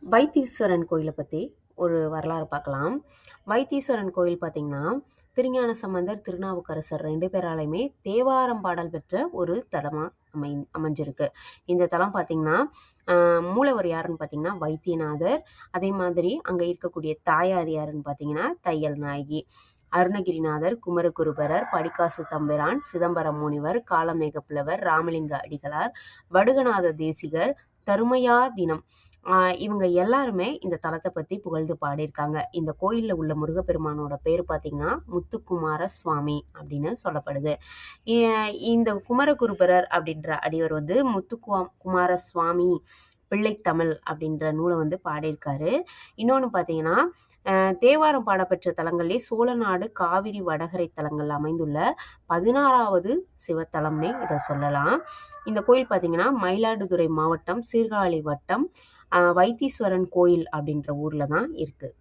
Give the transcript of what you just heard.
வைத்தீஸ்வரன் கோயிலை பற்றி ஒரு வரலாறு பார்க்கலாம். வைத்தீஸ்வரன் கோயில் பார்த்திங்கன்னா, திருஞான சம்பந்தர், திருநாவுக்கரசர் 2 பேராலையுமே தேவாரம் பாடல் பெற்ற ஒரு தலமாக அமைஞ்சிருக்கு. இந்த தலம் பார்த்திங்கன்னா, மூலவர் யாருன்னு பார்த்திங்கன்னா வைத்தியநாதர். அதே மாதிரி அங்கே இருக்கக்கூடிய தாயார் யாருன்னு பார்த்திங்கன்னா தையல் நாயகி. அருணகிரிநாதர், குமரகுருபரர், படிக்காசு தம்பிரான், சிதம்பரம் முனிவர், காலமேக புலவர், ராமலிங்க அடிகளார், வடுகநாத தேசிகர், தருமையா தினம் இவங்க எல்லாருமே இந்த தலத்தை பற்றி புகழ்ந்து பாடியிருக்காங்க. இந்த கோயிலில் உள்ள முருகப்பெருமானோட பேர் பார்த்திங்கன்னா முத்துக்குமார சுவாமி அப்படின்னு சொல்லப்படுது. இந்த குமரகுருபரர் அப்படின்ற அடிவர் வந்து முத்துக்குமார சுவாமி பிள்ளைத்தமிழ் அப்படின்ற நூலை பாடியிருக்காரு. இன்னொன்று பார்த்தீங்கன்னா, தேவாரம் பாடப்பெற்ற தலங்கள்லேயே சோழநாடு காவிரி வடகரை தலங்கள் அமைந்துள்ள 16வது சிவத்தலம்னே இதை சொல்லலாம். இந்த கோயில் பார்த்தீங்கன்னா மயிலாடுதுறை மாவட்டம், சீர்காழி வட்டம், வைத்தீஸ்வரன் கோயில் அப்படின்ற ஊரில் தான் இருக்குது.